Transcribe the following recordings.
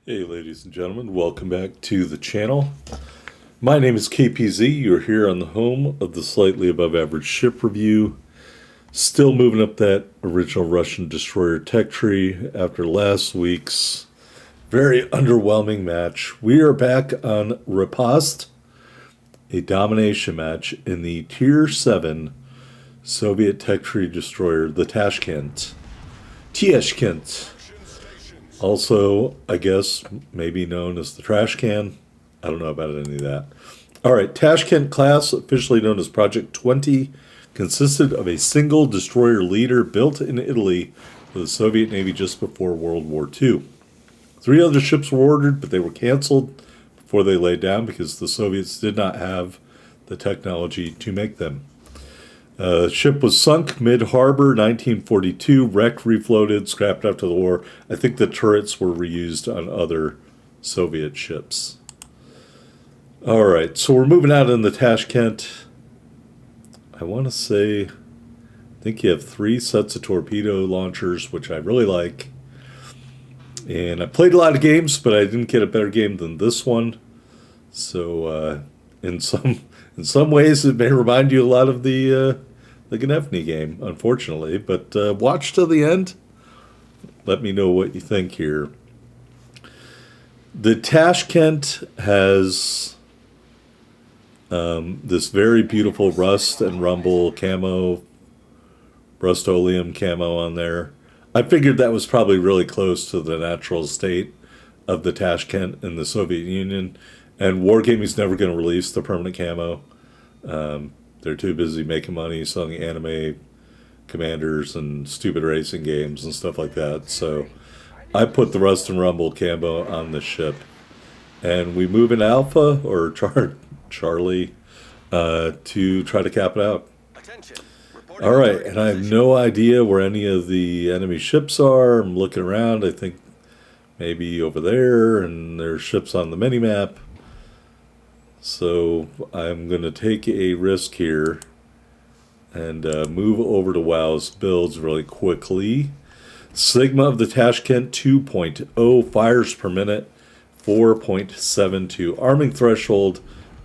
Hey ladies and gentlemen, welcome back to the channel. My name is KPZ. You're here on the home of the slightly above average ship review. Still moving up that original Russian destroyer tech tree after last week's very underwhelming match. We are back on Riposte, a domination match in the Tier 7 Soviet tech tree destroyer, the Tashkent. Tashkent. Also, I guess, maybe known as the trash can. I don't know about any of that. All right, Tashkent class, officially known as Project 20, consisted of a single destroyer leader built in Italy for the Soviet Navy just before World War II. 3 other ships were ordered, but they were canceled before they laid down because the Soviets did not have the technology to make them. Ship was sunk mid-harbor, 1942, wrecked, refloated, scrapped after the war. I think the turrets were reused on other Soviet ships. All right, so we're moving out in the Tashkent. I want to say, I think you have 3 sets of torpedo launchers, which I really like. And I played a lot of games, but I didn't get a better game than this one. So in some ways, it may remind you a lot of the Gnevny game, unfortunately. But watch till the end. Let me know what you think here. The Tashkent has this very beautiful rust and rumble camo, rust-oleum camo on there. I figured that was probably really close to the natural state of the Tashkent in the Soviet Union. And Wargaming's never going to release the permanent camo. They're too busy making money selling anime commanders and stupid racing games and stuff like that. So I put the Rust and Rumble camo on the ship. And we move in Alpha, or Charlie, to try to cap it out. All right, and I have no idea where any of the enemy ships are. I'm looking around. I think maybe over there, and there's ships on the mini-map. So I'm going to take a risk here and move over to WoW's builds really quickly. Sigma of the Tashkent 2.0, fires per minute 4.72. Arming threshold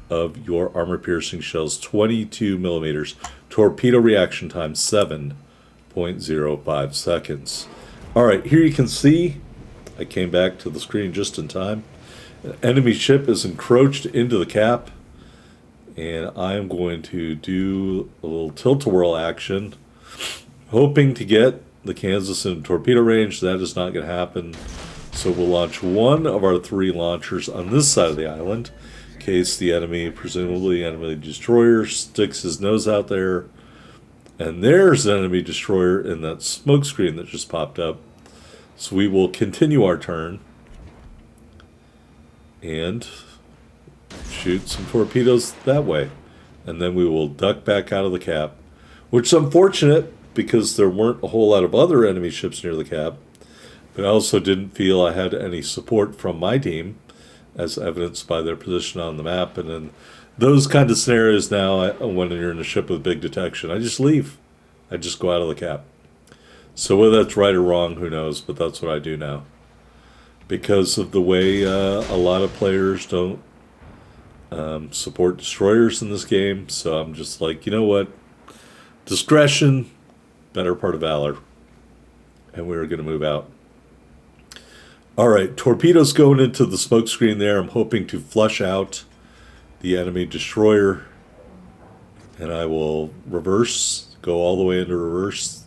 of your armor-piercing shells 22 millimeters. Torpedo reaction time 7.05 seconds. All right, here you can see, I came back to the screen just in time. An enemy ship is encroached into the cap, and I'm going to do a little tilt-a-whirl action, hoping to get the Kansas in torpedo range. That is not going to happen, so we'll launch one of our 3 launchers on this side of the island, in case the enemy, presumably enemy destroyer, sticks his nose out there. And there's an enemy destroyer in that smoke screen that just popped up. So we will continue our turn and shoot some torpedoes that way. And then we will duck back out of the cap, which is unfortunate because there weren't a whole lot of other enemy ships near the cap. But I also didn't feel I had any support from my team, as evidenced by their position on the map. And in those kind of scenarios now, when you're in a ship with big detection, I just leave. I just go out of the cap. So whether that's right or wrong, who knows, but that's what I do now. Because of the way a lot of players don't support destroyers in this game. So I'm just like, you know what? Discretion, better part of valor. And we're going to move out. All right, torpedoes going into the smoke screen there. I'm hoping to flush out the enemy destroyer. And I will reverse, go all the way into reverse,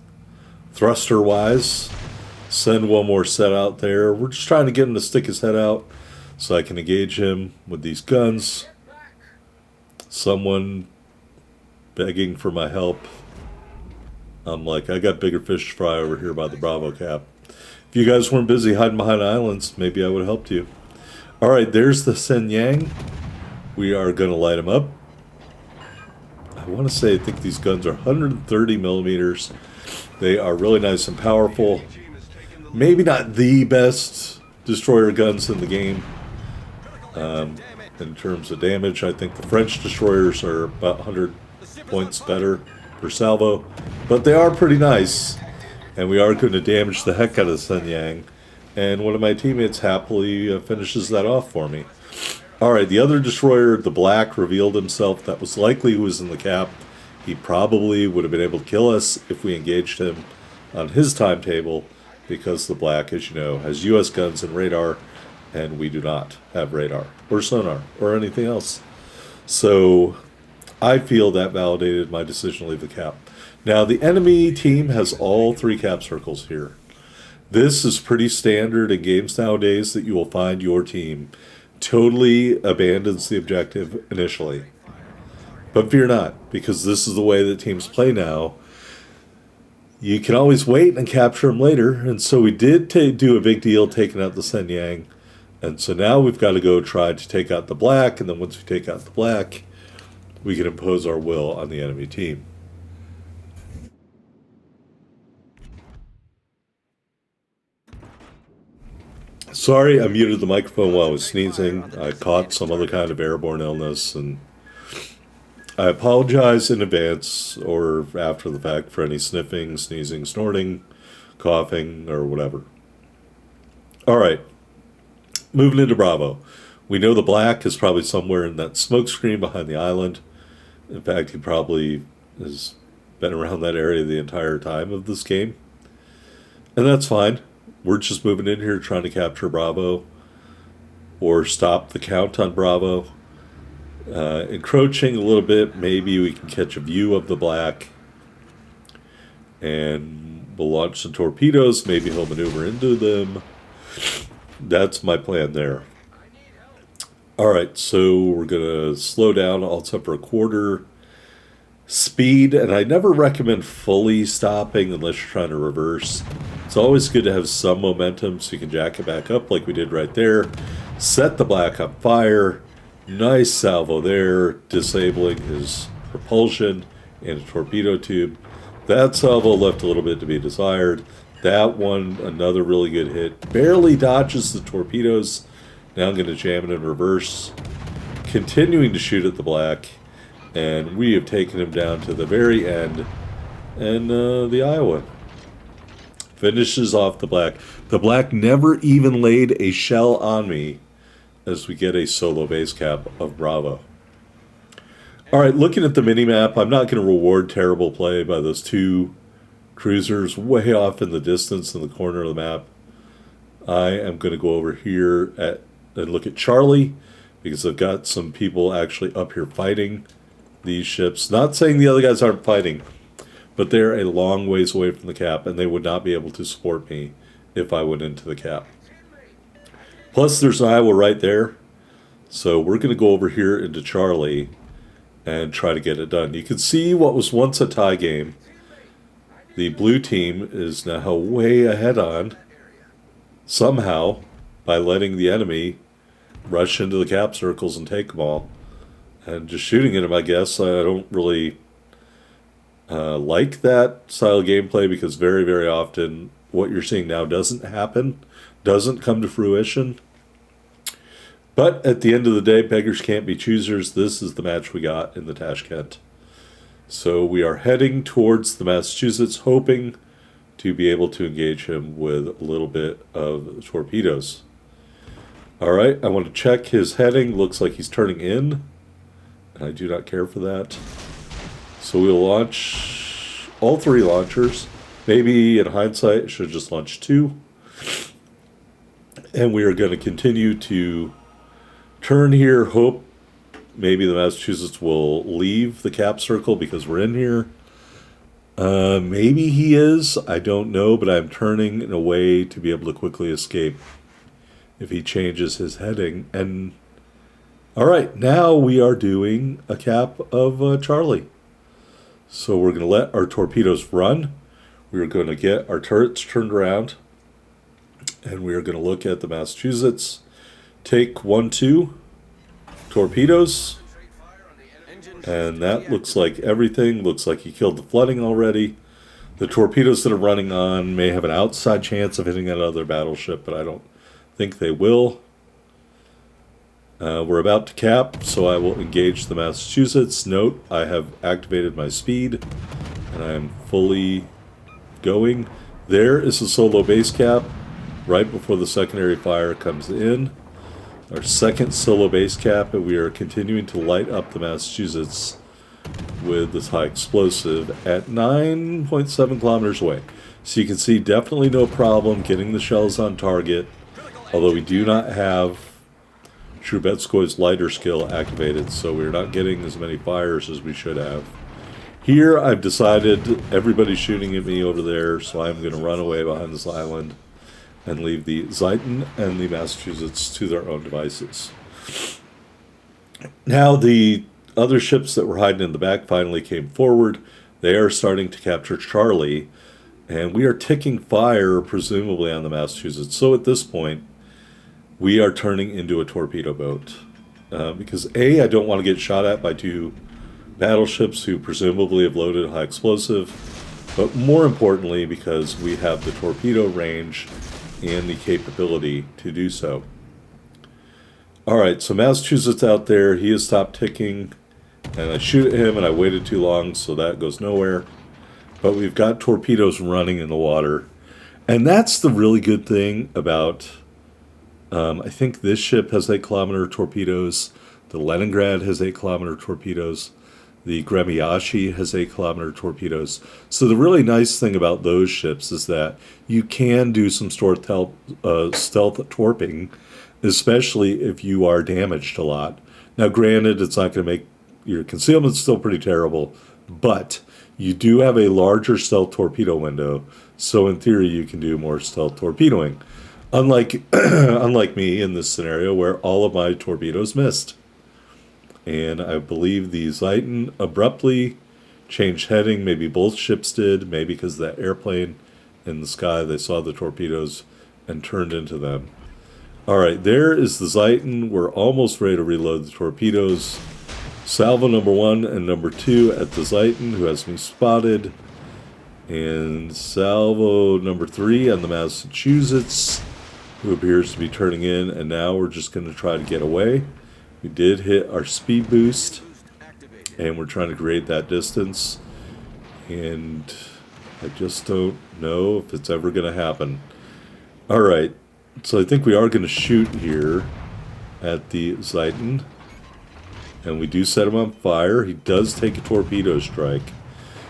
thruster-wise. Send one more set out there. We're just trying to get him to stick his head out so I can engage him with these guns. Someone begging for my help. I'm like, I got bigger fish to fry over here by the Bravo cap. If you guys weren't busy hiding behind islands, maybe I would have helped you. All right, there's the Shenyang. We are going to light him up. I want to say I think these guns are 130 millimeters. They are really nice and powerful. Maybe not the best destroyer guns in the game. In terms of damage, I think the French destroyers are about 100 points better per salvo. But they are pretty nice. And we are going to damage the heck out of the Shenyang. and one of my teammates happily finishes that off for me. Alright, the other destroyer, the black, revealed himself. That was likely who was in the cap. He probably would have been able to kill us if we engaged him on his timetable, because the black, as you know, has US guns and radar, and we do not have radar or sonar or anything else. So I feel that validated my decision to leave the cap. Now, the enemy team has all 3 cap circles here. This is pretty standard in games nowadays, that you will find your team totally abandons the objective initially. But fear not, because this is the way that teams play now. You can always wait and capture them later, and so we did do a big deal taking out the Shenyang. And so now we've got to go try to take out the black, and then once we take out the black, we can impose our will on the enemy team. Sorry, I muted the microphone while I was sneezing. I caught some other kind of airborne illness, and I apologize in advance or after the fact for any sniffing, sneezing, snorting, coughing, or whatever. Alright, moving into Bravo. We know the black is probably somewhere in that smoke screen behind the island. In fact, he probably has been around that area the entire time of this game. And that's fine. We're just moving in here trying to capture Bravo or stop the count on Bravo. Encroaching a little bit, maybe we can catch a view of the black, and we'll launch some torpedoes. Maybe he'll maneuver into them. That's my plan there. Alright, so we're going to slow down also for a quarter speed, and I never recommend fully stopping unless you're trying to reverse. It's always good to have some momentum so you can jack it back up like we did right there. Set the black on fire. Nice salvo there, disabling his propulsion and a torpedo tube. That salvo left a little bit to be desired. That one, another really good hit. Barely dodges the torpedoes. Now I'm going to jam it in reverse. Continuing to shoot at the black. And we have taken him down to the very end. And the Iowa finishes off the black. The black never even laid a shell on me, as we get a solo base cap of Bravo. Alright, looking at the mini-map, I'm not going to reward terrible play by those 2 cruisers way off in the distance in the corner of the map. I am going to go over here and look at Charlie, because I've got some people actually up here fighting these ships. Not saying the other guys aren't fighting, but they're a long ways away from the cap, and they would not be able to support me if I went into the cap. Plus, there's an Iowa right there. So we're going to go over here into Charlie and try to get it done. You can see what was once a tie game. The blue team is now way ahead on, somehow, by letting the enemy rush into the cap circles and take them all. And just shooting at them, I guess. I don't really like that style of gameplay, because very, very often what you're seeing now doesn't happen, doesn't come to fruition. But at the end of the day, beggars can't be choosers. This is the match we got in the Tashkent. So we are heading towards the Massachusetts, hoping to be able to engage him with a little bit of torpedoes. Alright, I want to check his heading. Looks like he's turning in, and I do not care for that. So we'll launch all 3 launchers. Maybe in hindsight, I should have just launched 2. And we are going to continue to turn here, hope maybe the Massachusetts will leave the cap circle because we're in here. Maybe he is, I don't know, but I'm turning in a way to be able to quickly escape if he changes his heading. And alright, now we are doing a cap of Charlie. So we're going to let our torpedoes run. We're going to get our turrets turned around, and we are going to look at the Massachusetts. Take 1-2 torpedoes, and that looks like everything. Looks like he killed the flooding already. The torpedoes that are running on may have an outside chance of hitting another battleship, but I don't think they will. We're about to cap, so I will engage the Massachusetts. Note, I have activated my speed, and I am fully going. There is a solo base cap. right before the secondary fire comes in. Our second solo base cap, and we are continuing to light up the Massachusetts with this high explosive at 9.7 kilometers away. So you can see definitely no problem getting the shells on target, although we do not have Trubetskoy's lighter skill activated, so we're not getting as many fires as we should have. Here I've decided everybody's shooting at me over there, so I'm going to run away behind this island and leave the Zeiton and the Massachusetts to their own devices. Now the other ships that were hiding in the back finally came forward. They are starting to capture Charlie, and we are ticking fire, presumably on the Massachusetts. So at this point, we are turning into a torpedo boat. Because A, I don't want to get shot at by two battleships who presumably have loaded high explosive, but more importantly because we have the torpedo range and the capability to do so. Alright, so Massachusetts out there, he has stopped ticking, and I shoot at him and I waited too long, so that goes nowhere. But we've got torpedoes running in the water. And that's the really good thing about, I think this ship has 8-kilometer torpedoes, the Leningrad has 8-kilometer torpedoes, the Gremiashi has 8-kilometer torpedoes. So the really nice thing about those ships is that you can do some stealth torping, especially if you are damaged a lot. Now, granted, it's not going to make your concealment still pretty terrible, but you do have a larger stealth torpedo window, so in theory you can do more stealth torpedoing. Unlike, unlike me in this scenario where all of my torpedoes missed. And I believe the Zeiton abruptly changed heading. Maybe both ships did. Maybe because that airplane in the sky, they saw the torpedoes and turned into them. All right, there is the Zeiton. We're almost ready to reload the torpedoes. Salvo number 1 and number 2 at the Zeiton, who has me spotted. And salvo number 3 on the Massachusetts, who appears to be turning in. And now we're just going to try to get away. We did hit our speed boost, and we're trying to create that distance, and I just don't know if it's ever going to happen. Alright, so I think we are going to shoot here at the Zeiton, and we do set him on fire. He does take a torpedo strike,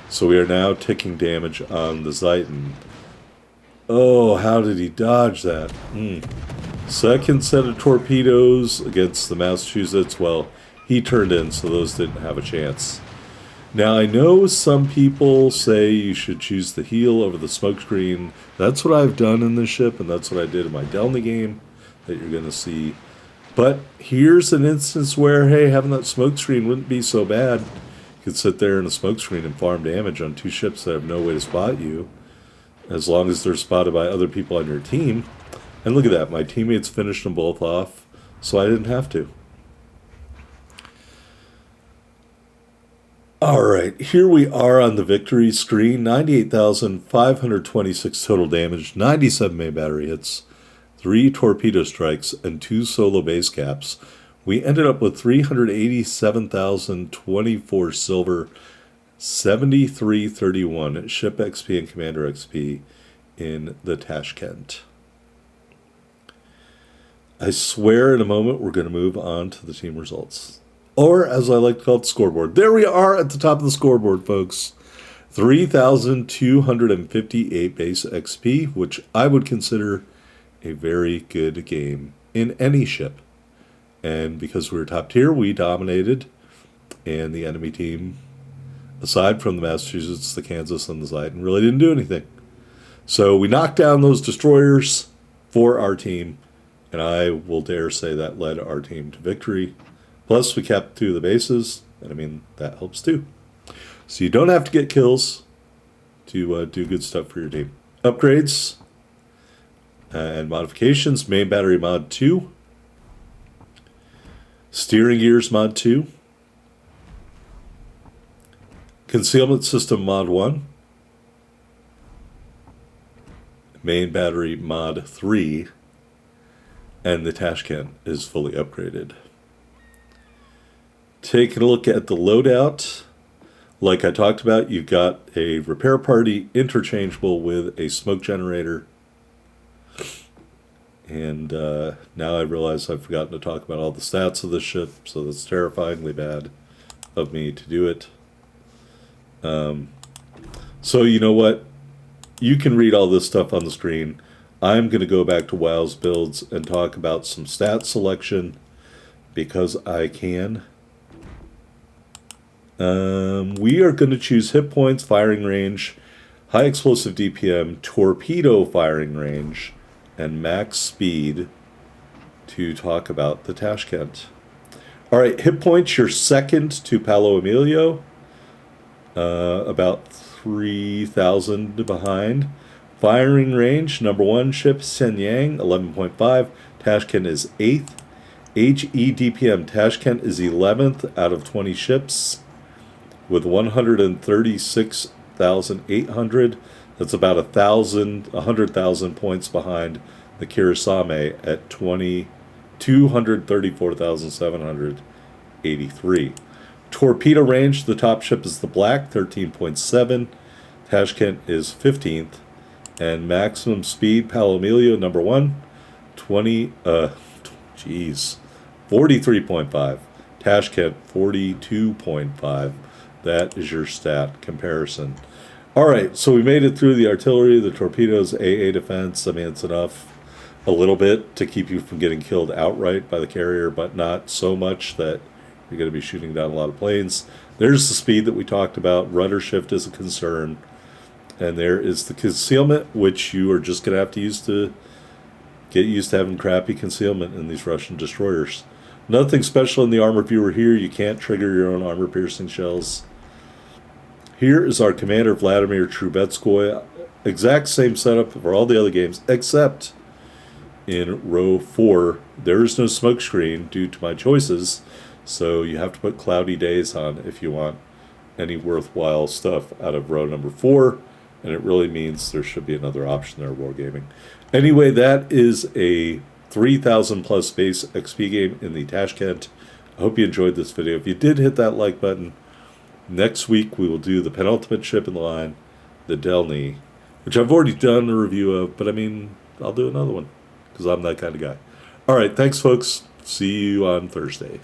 so we are now taking damage on the Zeiton. Oh, how did he dodge that? Second set of torpedoes against the Massachusetts. Well, he turned in, so those didn't have a chance. Now, I know some people say you should choose the heel over the smokescreen. That's what I've done in this ship, and that's what I did in my Delny game that you're going to see. But here's an instance where, hey, having that smokescreen wouldn't be so bad. You could sit there in a smokescreen and farm damage on two ships that have no way to spot you, as long as they're spotted by other people on your team. And look at that, my teammates finished them both off, so I didn't have to. Alright, here we are on the victory screen. 98,526 total damage, 97 main battery hits, 3 torpedo strikes, and 2 solo base caps. We ended up with 387,024 silver, 7331 ship XP and commander XP in the Tashkent. I swear in a moment we're going to move on to the team results. Or, as I like to call it, the scoreboard. There we are at the top of the scoreboard, folks. 3,258 base XP, which I would consider a very good game in any ship. And because we were top tier, we dominated. And the enemy team, aside from the Massachusetts, the Kansas, and the Zeiton, really didn't do anything. So we knocked down those destroyers for our team. And I will dare say that led our team to victory. Plus, we kept 2 of the bases, and I mean, that helps too. So you don't have to get kills to do good stuff for your team. Upgrades and modifications: main battery mod 2, steering gears mod 2, concealment system mod 1, main battery mod 3, and the Tashkent is fully upgraded. Taking a look at the loadout, like I talked about, you've got a repair party interchangeable with a smoke generator. And now I realize I've forgotten to talk about all the stats of the ship, so that's terrifyingly bad of me to do it. So you know what? You can read all this stuff on the screen. I'm going to go back to WoW's builds and talk about some stat selection because I can. We are going to choose hit points, firing range, high explosive DPM, torpedo firing range, and max speed to talk about the Tashkent. All right, hit points, you're second to Palo Emilio, about 3,000 behind. Firing range, number one ship, Shenyang, 11.5. Tashkent is 8th. HE Tashkent is 11th out of 20 ships with 136,800. That's about 100,000 points behind the Kirasame at 234,783. Torpedo range, the top ship is the Black, 13.7. Tashkent is 15th. And maximum speed, Palo Emilio, number one, 43.5. Tashkent, 42.5. That is your stat comparison. All right, so we made it through the artillery, the torpedoes, AA defense. I mean, it's enough a little bit to keep you from getting killed outright by the carrier, but not so much that you're going to be shooting down a lot of planes. There's the speed that we talked about. Rudder shift is a concern. And there is the concealment, which you are just going to have to use to get used to having crappy concealment in these Russian destroyers. Nothing special in the armor viewer here. You can't trigger your own armor-piercing shells. Here is our commander, Vladimir Trubetskoy. Exact same setup for all the other games, except in row 4, there is no smoke screen due to my choices, so you have to put cloudy days on if you want any worthwhile stuff out of row number 4. And it really means there should be another option there, Wargaming. Anyway, that is a 3,000 plus base XP game in the Tashkent. I hope you enjoyed this video. If you did, hit that like button. Next week, we will do the penultimate ship in the line, the Delny, which I've already done a review of, but I mean, I'll do another one because I'm that kind of guy. All right, thanks, folks. See you on Thursday.